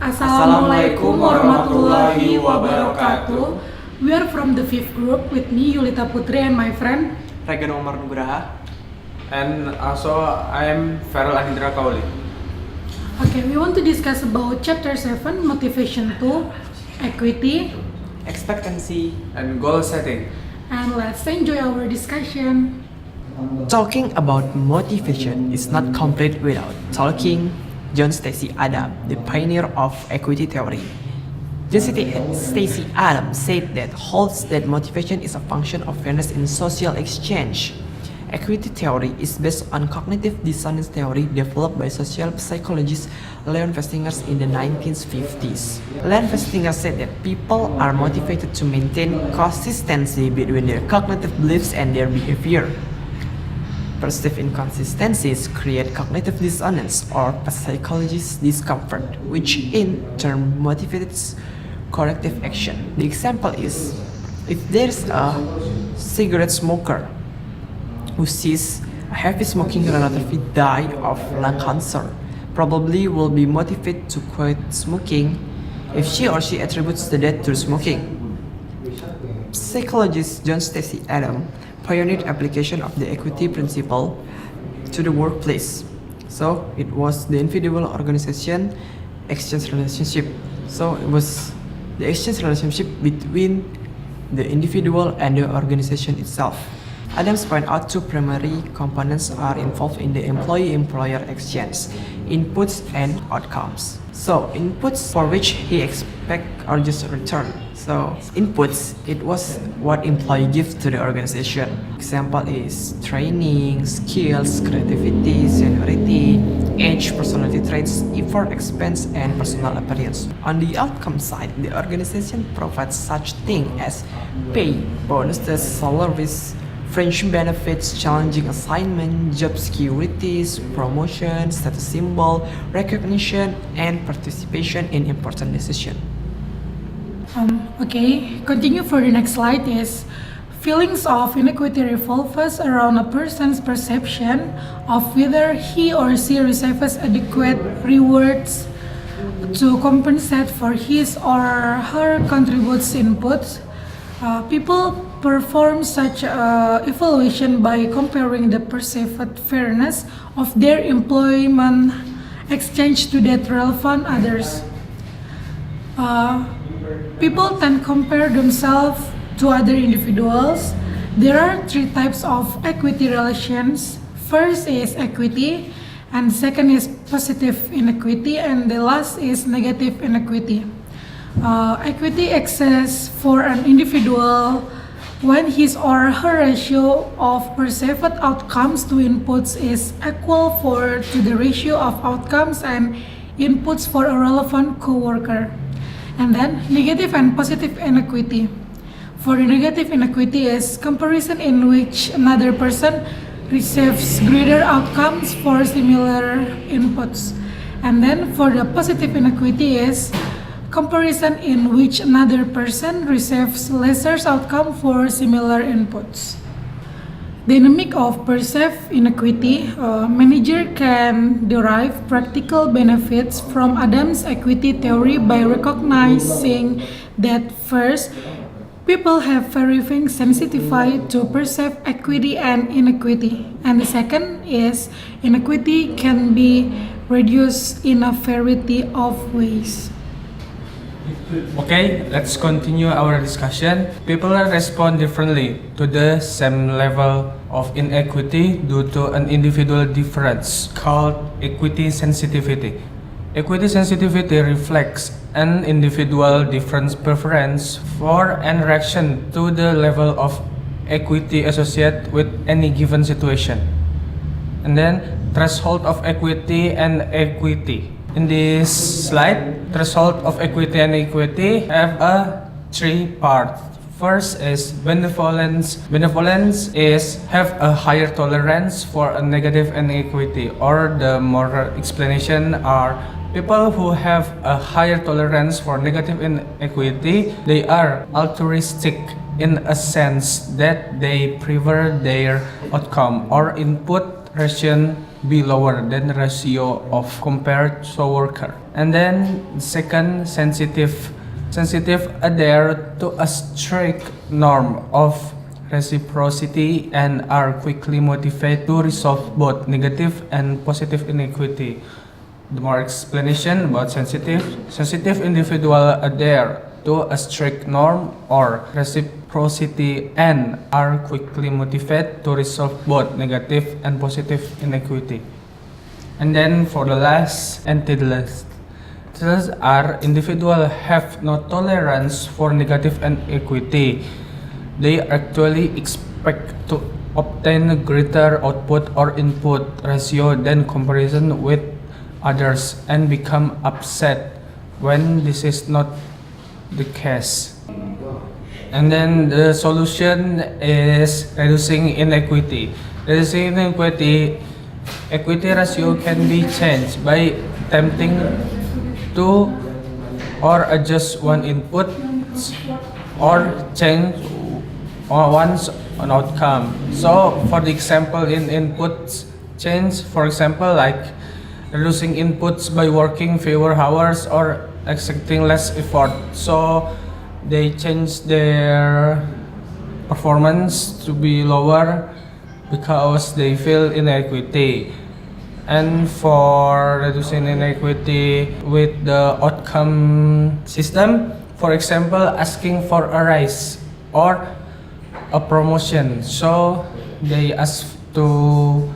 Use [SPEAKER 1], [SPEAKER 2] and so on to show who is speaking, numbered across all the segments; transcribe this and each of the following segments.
[SPEAKER 1] Assalamualaikum warahmatullahi wabarakatuh. We are from the 5th group with me, YULITA PUTRI, and my friend
[SPEAKER 2] REGAN NUGRAHA.
[SPEAKER 3] And also I am VERRELL ANINDRA QAULY.
[SPEAKER 1] Okay, we want to discuss about chapter 7, motivation 2, equity,
[SPEAKER 2] Expectancy,
[SPEAKER 3] and goal setting.
[SPEAKER 1] and let's enjoy our discussion.
[SPEAKER 2] Talking about motivation is not complete without talking John Stacy Adams, the pioneer of equity theory. John Stacy Adams said that holds that motivation is a function of fairness in social exchange. Equity theory is based on cognitive dissonance theory developed by social psychologist Leon Festinger in the 1950s. Leon Festinger said that people are motivated to maintain consistency between their cognitive beliefs and their behavior. Perceived inconsistencies create cognitive dissonance or psychologist discomfort, which in turn motivates corrective action. The example is, if there's a cigarette smoker who sees a heavy smoking relative die of lung cancer, probably will be motivated to quit smoking if she or she attributes the death to smoking. Psychologist John Stacy Adams pioneered application of the equity principle to the workplace. So it was the individual organization exchange relationship. So it was the exchange relationship between the individual and the organization itself. Adams point out two primary components are involved in the employee-employer exchange: inputs and outcomes. So inputs for which he expect or just return. So inputs, it was what employee gives to the organization. Example is training, skills, creativity, seniority, age, personality traits, effort, expense, and personal appearance. On the outcome side, the organization provides such things as pay, bonuses, salaries, friendship benefits, challenging assignment, job securities, promotion, status symbol, recognition, and participation in important decisions.
[SPEAKER 1] Okay, continue for the next slide is feelings of inequity revolves around a person's perception of whether he or she receives adequate rewards to compensate for his or her contributes inputs. People perform such evaluation by comparing the perceived fairness of their employment exchange to that relevant others. People then compare themselves to other individuals. There are three types of equity relations. First is equity, and second is positive inequity, and the last is negative inequity. Equity exists for an individual when his or her ratio of perceived outcomes to inputs is equal to the ratio of outcomes and inputs for a relevant coworker. And then negative and positive inequity. For the negative inequity is comparison in which another person receives greater outcomes for similar inputs. And then for the positive inequity is comparison in which another person receives lesser outcome for similar inputs. Dynamic of perceived inequity. Manager can derive practical benefits from Adams' equity theory by recognizing that first, people have varying sensitivity to perceive equity and inequity. And the second is inequity can be reduced in a variety of ways.
[SPEAKER 3] Okay, let's continue our discussion. People respond differently to the same level of inequity due to an individual difference called equity sensitivity. Equity sensitivity reflects an individual different preference for and reaction to the level of equity associated with any given situation. And then threshold of equity and equity. In this slide, threshold of equity and equity have a three part. First is benevolence. Benevolence is have a higher tolerance for a negative inequity, or the more explanation are people who have a higher tolerance for negative inequity. They are altruistic in a sense that they prefer their outcome or input ration be lower than the ratio of compared to worker. And then second, sensitive adhere to a strict norm of reciprocity and are quickly motivated to resolve both negative and positive inequity. The more explanation about sensitive individual adhere to a strict norm or reciprocity and are quickly motivated to resolve both negative and positive inequity. And then for the last, anti-last. These are individuals have no tolerance for negative inequity. They actually expect to obtain greater output or input ratio than comparison with others and become upset when this is not the case. And then the solution is reducing inequity. Reducing inequity, equity ratio can be changed by attempting to or adjust one input or change one's outcome. So for the example in inputs change, for example like reducing inputs by working fewer hours or exerting less effort. So they change their performance to be lower because they feel inequity. And for reducing inequity with the outcome system, for example, asking for a raise or a promotion. So they ask to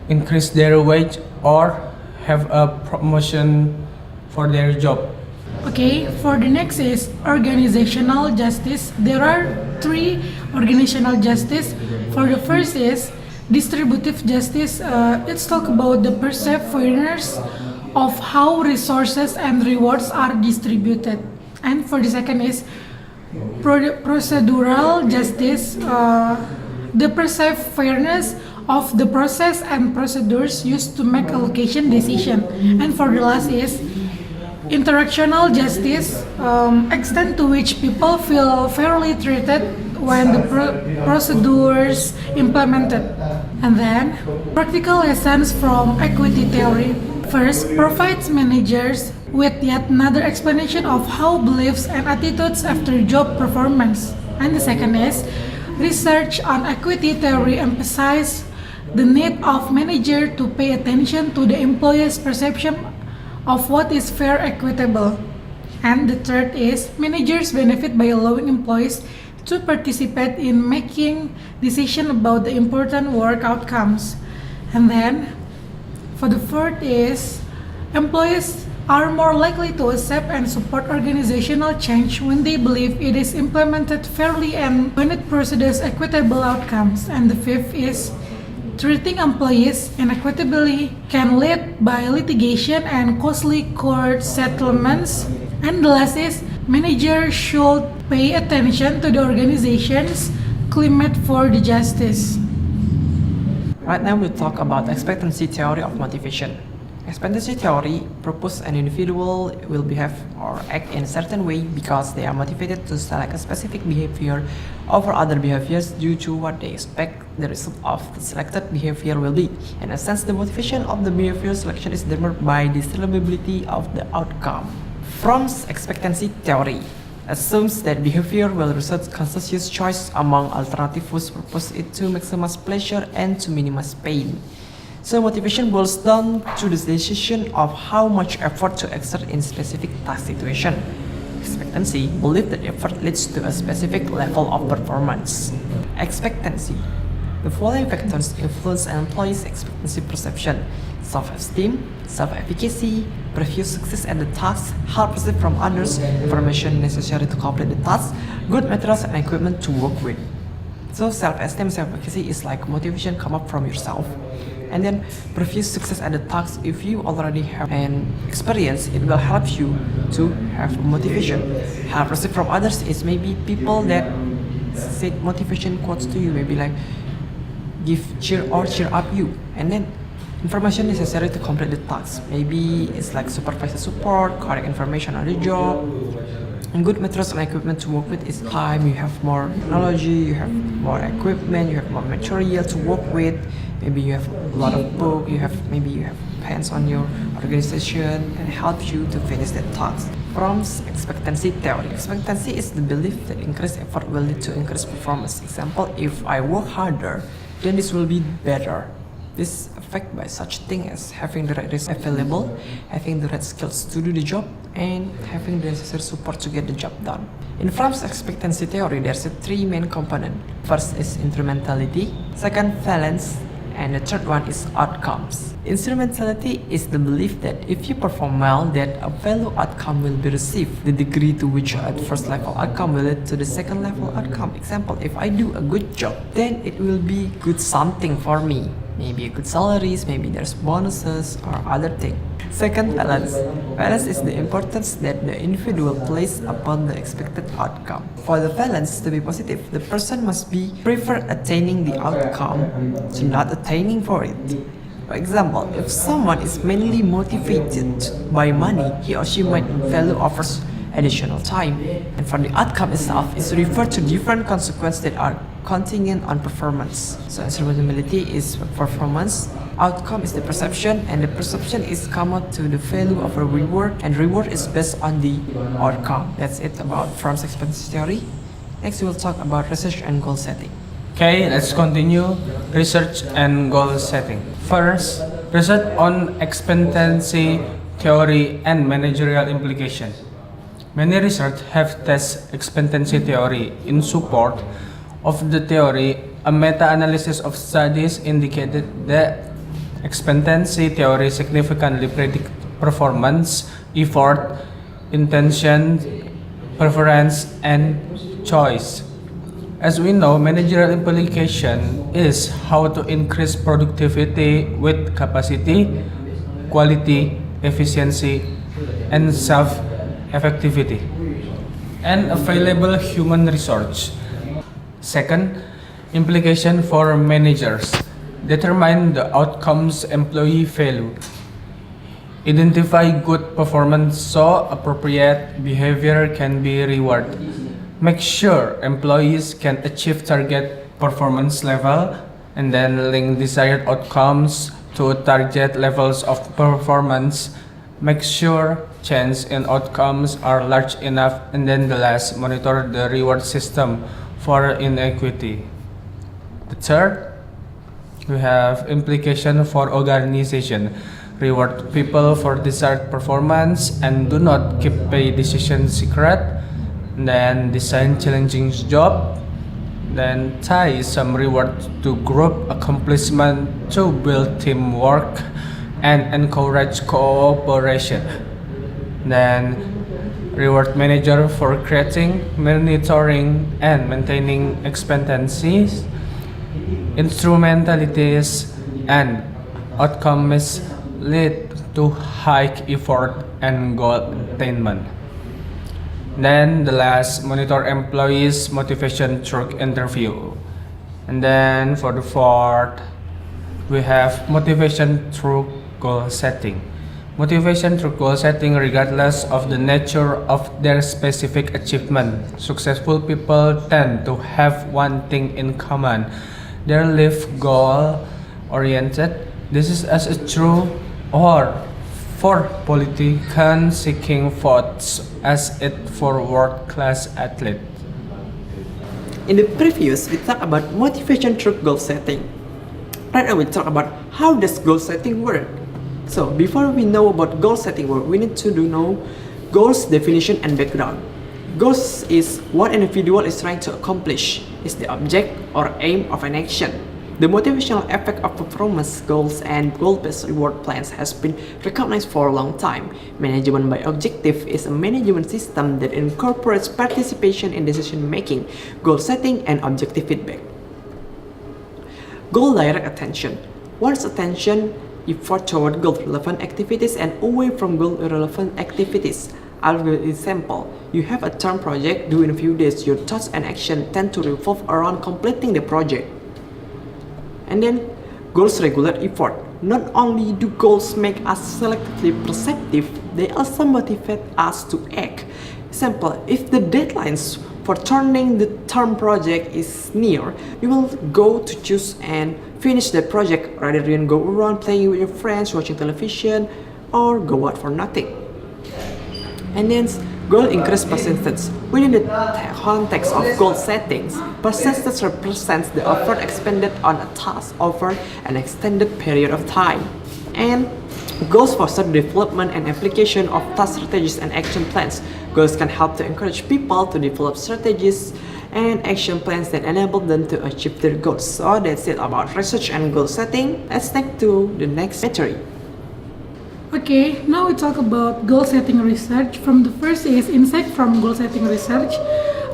[SPEAKER 3] increase their wage or have a promotion for their job.
[SPEAKER 1] Okay, for the next is organizational justice. There are three organizational justice. For the first is distributive justice. Let's talk about the perceived fairness of how resources and rewards are distributed. And for the second is procedural justice. The perceived fairness of the process and procedures used to make allocation decision. And for the last is interactional justice, extent to which people feel fairly treated when the procedures implemented. And then practical lessons from equity theory. First, provides managers with yet another explanation of how beliefs and attitudes after job performance. And the second is research on equity theory emphasizes the need of manager to pay attention to the employee's perception of what is fair equitable. And the third is managers benefit by allowing employees to participate in making decisions about the important work outcomes. And then for the fourth is employees are more likely to accept and support organizational change when they believe it is implemented fairly and when it produces equitable outcomes. And the fifth is treating employees inequitably can lead by litigation and costly court settlements. And the last is managers should pay attention to the organization's climate for the justice.
[SPEAKER 2] Right now we'll talk about expectancy theory of motivation. Expectancy theory proposes an individual will behave or act in a certain way because they are motivated to select a specific behavior over other behaviors due to what they expect the result of the selected behavior will be. In a sense, the motivation of the behavior selection is determined by the desirability of the outcome. From's expectancy theory assumes that behavior will result conscious choice among alternatives whose purpose is to maximize pleasure and to minimize pain. So motivation boils down to the decision of how much effort to exert in specific task situation. Expectancy believes that effort leads to a specific level of performance. Expectancy. The following factors influence an employee's expectancy perception: self-esteem, self-efficacy, previous success at the task, help received from others, information necessary to complete the task, good materials and equipment to work with. So self-esteem, self-efficacy is like motivation come up from yourself. And then previous success at the task, if you already have an experience, it will help you to have motivation. Help received from others is maybe people that say motivation quotes to you, maybe like give cheer up you. And then information necessary to complete the task, maybe it's like supervisor support, correct information on the job, And good methods and equipment to work with is time. You have more technology, you have more equipment, you have more material to work with. Maybe you have a lot of book, maybe you have pens on your organization and help you to finish that task. From expectancy theory. Expectancy is the belief that increased effort will lead to increased performance. Example, if I work harder, then this will be better. This is affected by such things as having the right resources available, having the right skills to do the job, and having the necessary support to get the job done. In Fromm's expectancy theory, there's three main components. First is instrumentality, second valence, and the third one is outcomes. Instrumentality is the belief that if you perform well, that a value outcome will be received. The degree to which at first level outcome will lead to the second level outcome. Example, if I do a good job, then it will be good something for me. Maybe good salaries, maybe there's bonuses or other thing. Second, balance. Balance is the importance that the individual places upon the expected outcome. For the balance to be positive, the person must be prefer attaining the outcome to not attaining for it. For example, if someone is mainly motivated by money, he or she might value offers additional time. And for the outcome itself is referred to different consequences that are contingent on performance. So instrumentality is performance, outcome is the perception, and the perception is come out to the value of a reward, and reward is based on the outcome. That's it about Fromm's expectancy theory. Next, we will talk about research and goal setting.
[SPEAKER 3] Okay, let's continue research and goal setting. First, research on expectancy theory and managerial implication. Many research have tested expectancy theory. In support of the theory, a meta-analysis of studies indicated that expectancy theory significantly predicts performance, effort, intention, preference, and choice. As we know, managerial implication is how to increase productivity with capacity, quality, efficiency, and self-effectivity, and available human resource. Second, implication for managers. Determine the outcomes employee value. Identify good performance so appropriate behavior can be rewarded. Make sure employees can achieve target performance level, and then link desired outcomes to target levels of performance. Make sure change in outcomes are large enough, and then the last, monitor the reward system for inequity. The third, we have implication for organization. Reward people for desired performance and do not keep pay decision secret. Then design challenging job. Then tie some reward to group accomplishment to build teamwork and encourage cooperation. Then reward manager for creating, monitoring, and maintaining expectancies, instrumentalities, and outcomes lead to high effort and goal attainment. Then the last, monitor employees' motivation through interview. And then for the fourth, we have motivation through goal setting. Motivation through goal setting regardless of the nature of their specific achievement. Successful people tend to have one thing in common. Their life goal oriented. This is as true or for politicians seeking votes as it for world-class athlete.
[SPEAKER 2] In the previous, we talked about motivation through goal setting. Right now we talk about how does goal setting work. So before we know about goal setting work, we need to know goals definition and background. Goals is what an individual is trying to accomplish. It's the object or aim of an action. The motivational effect of performance goals and goal-based reward plans has been recognized for a long time. Management by objective is a management system that incorporates participation in decision-making, goal setting, and objective feedback. Goal direct attention. One's attention effort toward goal-relevant activities and away from goal-irrelevant activities. I'll give an example. You have a term project due in a few days. Your thoughts and action tend to revolve around completing the project. And then, goals regulate effort. Not only do goals make us selectively perceptive, they also motivate us to act. Example, if the deadlines for turning the term project is near, you will go to choose and finish the project rather than go around playing with your friends, watching television, or go out for nothing. And then goal increase percentage. Within the context of goal settings, percentage represents the effort expended on a task over an extended period of time. And goals foster development and application of task strategies and action plans. Goals can help to encourage people to develop strategies and action plans that enable them to achieve their goals. So that's it about research and goal setting. Let's take to the next material.
[SPEAKER 1] Okay, now we talk about goal setting research. From the first is insight from goal setting research.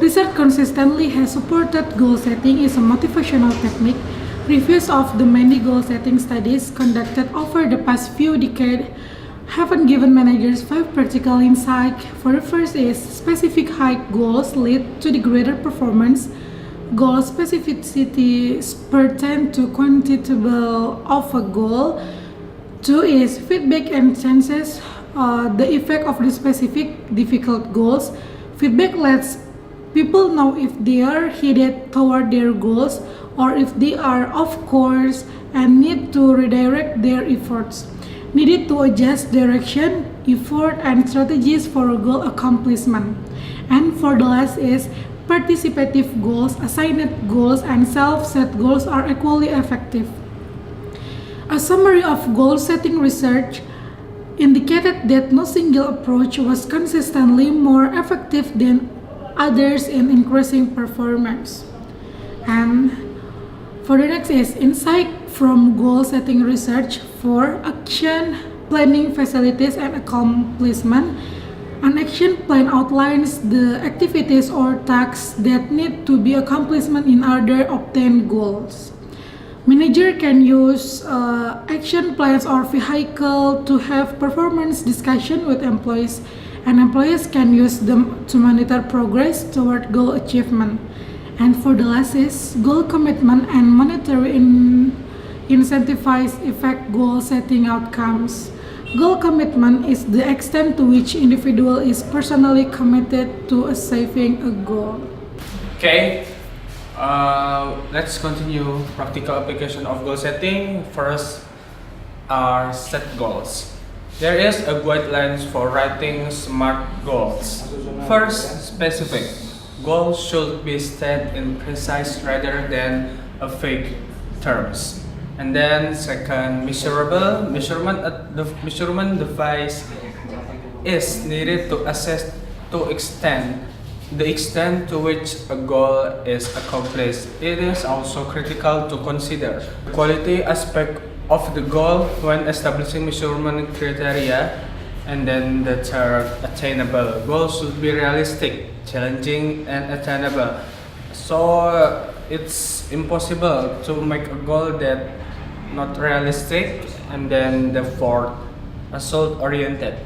[SPEAKER 1] Research consistently has supported goal setting is a motivational technique. Reviews of the many goal setting studies conducted over the past few decades haven't given managers 5 practical insights. For the first is specific high goals lead to the greater performance. Goal specificity pertain to quantifiable of a goal. 2 is feedback and chances the effect of the specific difficult goals. Feedback lets people know if they are headed toward their goals or if they are off course and need to redirect their efforts. Needed to adjust direction, effort, and strategies for goal accomplishment. And for the last is participative goals, assigned goals, and self-set goals are equally effective. A summary of goal setting research indicated that no single approach was consistently more effective than others in increasing performance. And for the next is insight from goal setting research for action planning facilities and accomplishment. An action plan outlines the activities or tasks that need to be accomplished in order to obtain goals. Manager can use action plans or vehicle to have performance discussion with employees, and employees can use them to monitor progress toward goal achievement. And for the last is goal commitment and monetary incentivize effect goal setting outcomes. Goal commitment is the extent to which individual is personally committed to achieving a goal.
[SPEAKER 3] Okay, let's continue practical application of goal setting. First are set goals. There is a guidelines for writing SMART goals. First, specific. Goals should be set in precise rather than a vague terms. And then second, measurable. The measurement device is needed to assess the extent to which a goal is accomplished. It is also critical to consider the quality aspect of the goal when establishing measurement criteria. And then the third, attainable. Goals should be realistic, challenging, and attainable. So it's impossible to make a goal that not realistic. And then the fourth, result oriented.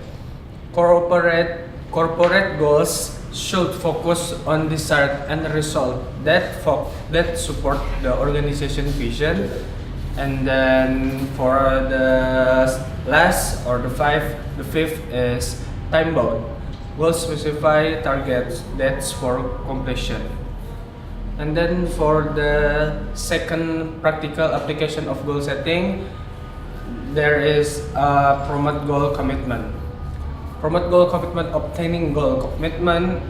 [SPEAKER 3] Corporate goals should focus on desired end result that support the organization vision. And then for the last or the fifth is time bound. Goal specify targets that's for completion. And then for the second practical application of goal setting, there is a promote goal commitment. Promote goal commitment. Obtaining goal commitment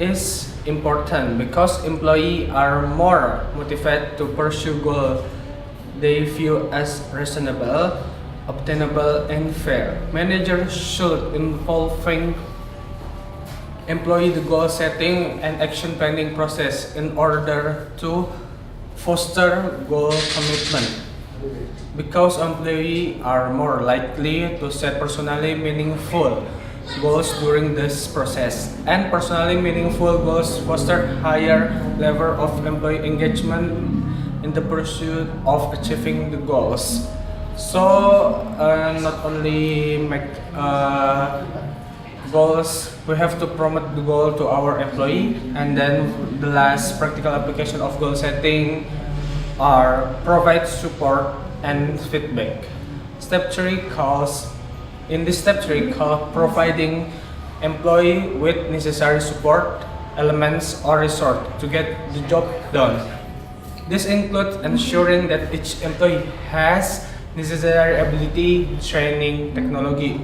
[SPEAKER 3] is important because employees are more motivated to pursue goals they view as reasonable, obtainable, and fair. Managers should involving employee the goal setting and action planning process in order to foster goal commitment. Because employees are more likely to set personally meaningful goals during this process, and personally meaningful goals foster higher level of employee engagement in the pursuit of achieving the goals. So not only make goals, we have to promote the goal to our employee. And then the last practical application of goal setting are provide support and feedback. Step 3 calls providing employee with necessary support, elements, or resource to get the job done. This includes ensuring that each employee has necessary ability, training, technology,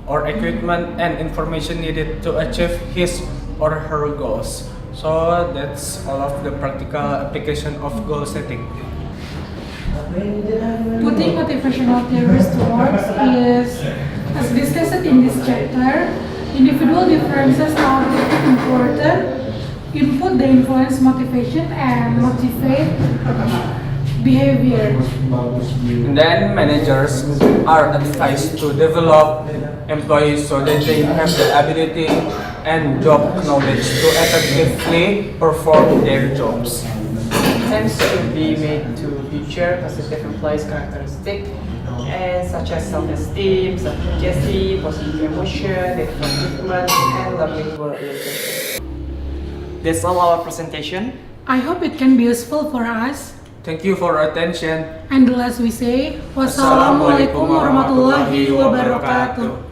[SPEAKER 3] or equipment and information needed to achieve his or her goals. So that's all of the practical application of goal setting.
[SPEAKER 1] Putting motivational theories to work is, as discussed in this chapter, individual differences are important. Input the influence motivation and motivate behavior.
[SPEAKER 3] And then managers are advised to develop employees so that they have the ability and job knowledge to effectively perform their jobs.
[SPEAKER 2] Attempts should be made to feature positive employees' characteristics such as self-esteem, self-efficacy, positive emotion, achievement, and learning work relationship. That's all our presentation.
[SPEAKER 1] I hope it can be useful for us.
[SPEAKER 3] Thank you for your attention.
[SPEAKER 1] And the last we say, wassalamualaikum warahmatullahi wabarakatuh.